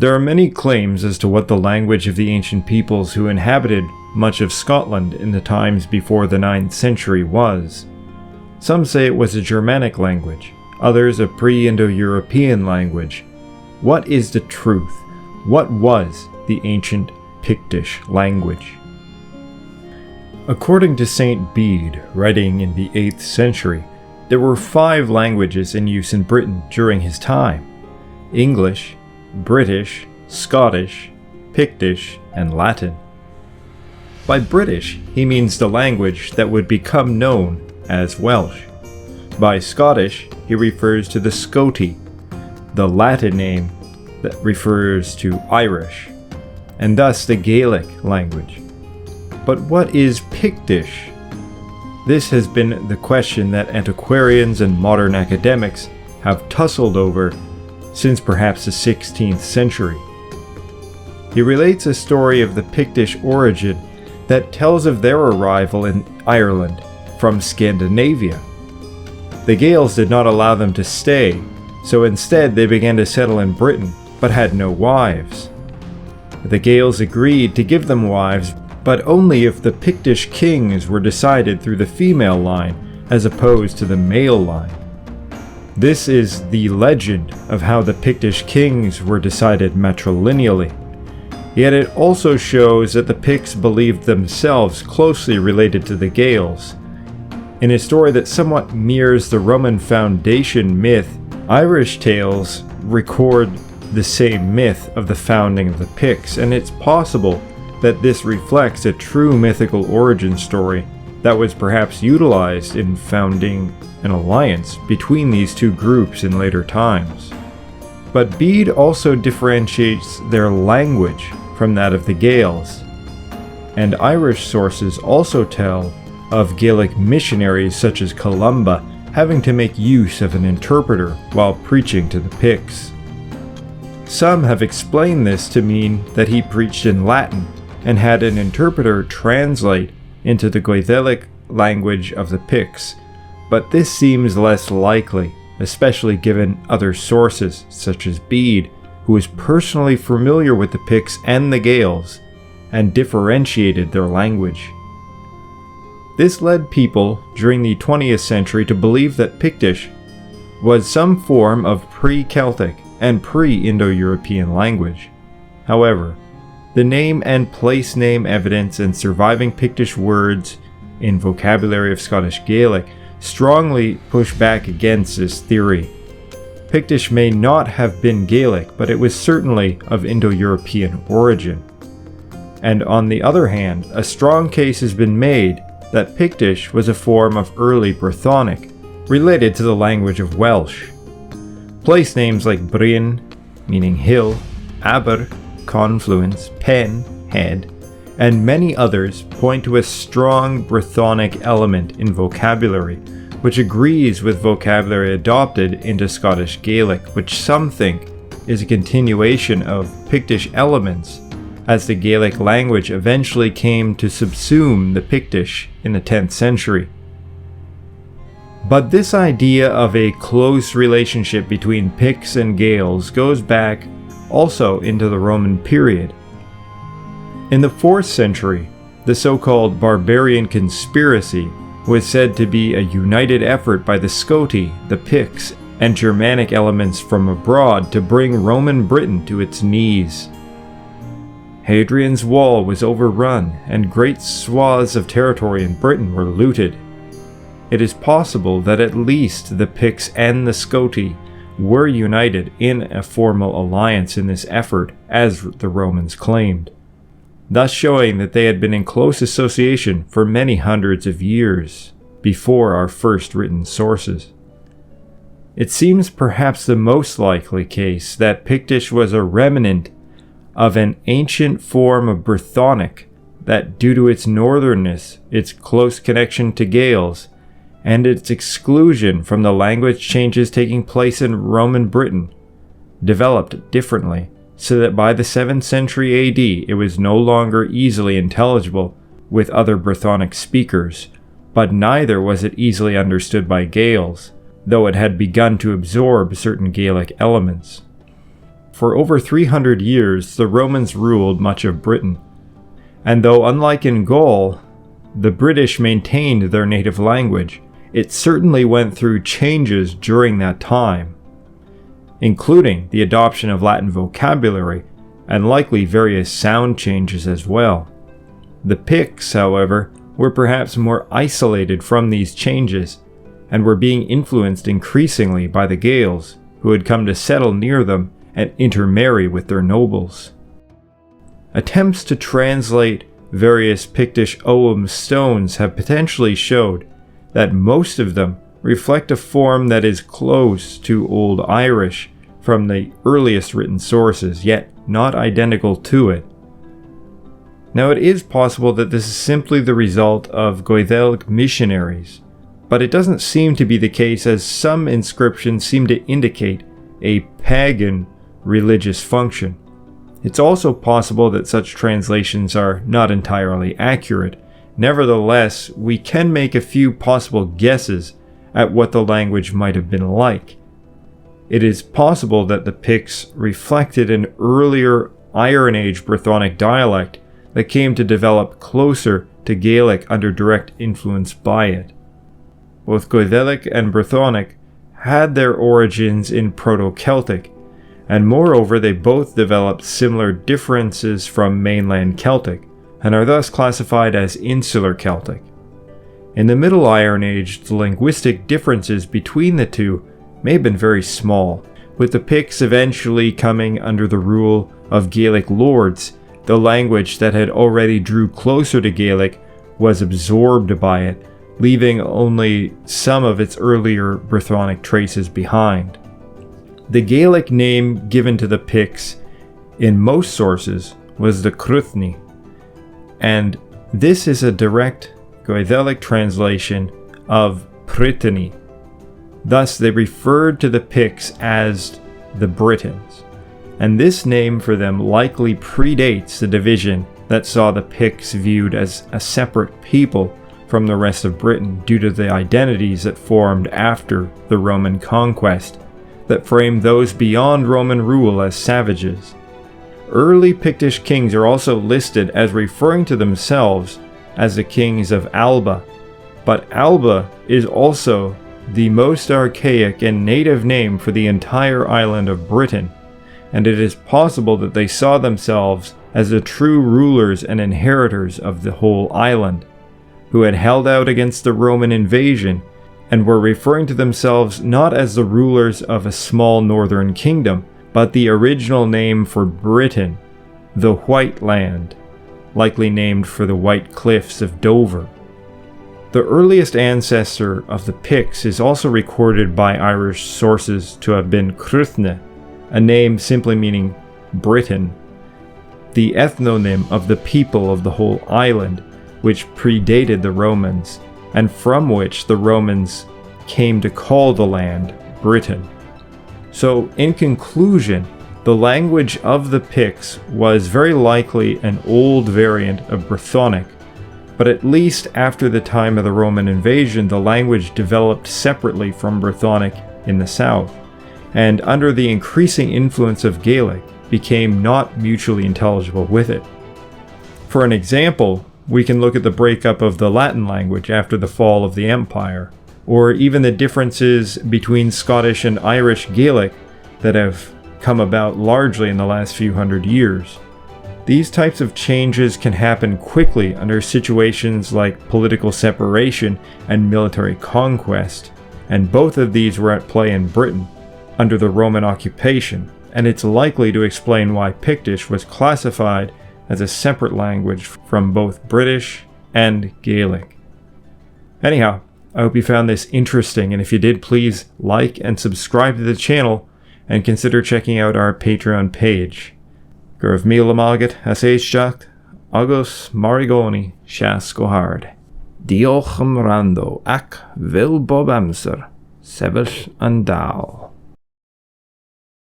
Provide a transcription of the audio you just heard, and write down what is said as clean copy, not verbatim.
There are many claims as to what the language of the ancient peoples who inhabited much of Scotland in the times before the 9th century was. Some say it was a Germanic language, others a pre-Indo-European language. What is the truth? What was the ancient Pictish language? According to Saint Bede, writing in the 8th century, there were 5 languages in use in Britain during his time: English, British, Scottish, Pictish, and Latin. By British, he means the language that would become known as Welsh. By Scottish, he refers to the Scoti, the Latin name that refers to Irish, and thus the Gaelic language. But what is Pictish? This has been the question that antiquarians and modern academics have tussled over since perhaps the 16th century. He relates a story of the Pictish origin that tells of their arrival in Ireland from Scandinavia. The Gaels did not allow them to stay, so instead they began to settle in Britain, but had no wives. The Gaels agreed to give them wives, but only if the Pictish kings were decided through the female line as opposed to the male line. This is the legend of how the Pictish kings were decided matrilineally. Yet it also shows that the Picts believed themselves closely related to the Gaels. In a story that somewhat mirrors the Roman foundation myth, Irish tales record the same myth of the founding of the Picts, and it's possible that this reflects a true mythical origin story that was perhaps utilized in founding an alliance between these two groups in later times. But Bede also differentiates their language from that of the Gaels, and Irish sources also tell of Gaelic missionaries such as Columba having to make use of an interpreter while preaching to the Picts. Some have explained this to mean that he preached in Latin and had an interpreter translate into the Gaelic language of the Picts, but this seems less likely, especially given other sources such as Bede, who was personally familiar with the Picts and the Gaels and differentiated their language. This led people during the 20th century to believe that Pictish was some form of pre-Celtic and pre-Indo-European language. However, the name and place name evidence and surviving Pictish words in vocabulary of Scottish Gaelic strongly push back against this theory. Pictish may not have been Gaelic, but it was certainly of Indo-European origin. And on the other hand, a strong case has been made that Pictish was a form of early Brythonic, related to the language of Welsh. Place names like Bryn, meaning hill, Aber, confluence, Pen, head, and many others point to a strong Brythonic element in vocabulary, which agrees with vocabulary adopted into Scottish Gaelic, which some think is a continuation of Pictish elements, as the Gaelic language eventually came to subsume the Pictish in the 10th century. But this idea of a close relationship between Picts and Gaels goes back also into the Roman period. In the 4th century, the so-called Barbarian Conspiracy was said to be a united effort by the Scoti, the Picts, and Germanic elements from abroad to bring Roman Britain to its knees. Hadrian's Wall was overrun, and great swaths of territory in Britain were looted. It is possible that at least the Picts and the Scoti were united in a formal alliance in this effort, as the Romans claimed, thus showing that they had been in close association for many hundreds of years before our first written sources. It seems perhaps the most likely case that Pictish was a remnant of an ancient form of Brythonic that, due to its northernness, its close connection to Gaels, and its exclusion from the language changes taking place in Roman Britain, developed differently, so that by the 7th century AD it was no longer easily intelligible with other Brythonic speakers, but neither was it easily understood by Gaels, though it had begun to absorb certain Gaelic elements. for over 300 years the Romans ruled much of Britain, and though unlike in Gaul, the British maintained their native language, it certainly went through changes during that time, including the adoption of Latin vocabulary and likely various sound changes as well. The Picts, however, were perhaps more isolated from these changes and were being influenced increasingly by the Gaels, who had come to settle near them and intermarry with their nobles. Attempts to translate various Pictish Ogham stones have potentially showed that most of them reflect a form that is close to Old Irish from the earliest written sources, yet not identical to it. Now, it is possible that this is simply the result of Goidelic missionaries, but it doesn't seem to be the case, as some inscriptions seem to indicate a pagan religious function. It's also possible that such translations are not entirely accurate. Nevertheless, we can make a few possible guesses at what the language might have been like. It is possible that the Picts reflected an earlier Iron Age Brythonic dialect that came to develop closer to Gaelic under direct influence by it. Both Goidelic and Brythonic had their origins in Proto-Celtic, and moreover they both developed similar differences from mainland Celtic, and are thus classified as Insular Celtic. In the Middle Iron Age, the linguistic differences between the two may have been very small, with the Picts eventually coming under the rule of Gaelic lords. The language that had already drew closer to Gaelic was absorbed by it, leaving only some of its earlier Brythonic traces behind. The Gaelic name given to the Picts in most sources was the Cruithne, and this is a direct Goidelic translation of Brittany. Thus they referred to the Picts as the Britons, and this name for them likely predates the division that saw the Picts viewed as a separate people from the rest of Britain due to the identities that formed after the Roman conquest, that framed those beyond Roman rule as savages. Early Pictish kings are also listed as referring to themselves as the kings of Alba, but Alba is also the most archaic and native name for the entire island of Britain, and it is possible that they saw themselves as the true rulers and inheritors of the whole island, who had held out against the Roman invasion, and were referring to themselves not as the rulers of a small northern kingdom, but the original name for Britain, the White Land, likely named for the White Cliffs of Dover. The earliest ancestor of the Picts is also recorded by Irish sources to have been Cruithne, a name simply meaning Britain, the ethnonym of the people of the whole island, which predated the Romans, and from which the Romans came to call the land Britain. So, in conclusion, the language of the Picts was very likely an old variant of Brythonic, but at least after the time of the Roman invasion, the language developed separately from Brythonic in the south, and under the increasing influence of Gaelic, became not mutually intelligible with it. For an example, we can look at the breakup of the Latin language after the fall of the Empire, or even the differences between Scottish and Irish Gaelic that have come about largely in the last few hundred years. These types of changes can happen quickly under situations like political separation and military conquest, and both of these were at play in Britain under the Roman occupation, and it's likely to explain why Pictish was classified as a separate language from both British and Gaelic. Anyhow, I hope you found this interesting, and if you did, please like and subscribe to the channel, and consider checking out our Patreon page. Gurv míle mágat as éisteacht, agus marigoni seas go hard. Diolch am rando ac vil bob amser, sefyll yn dal.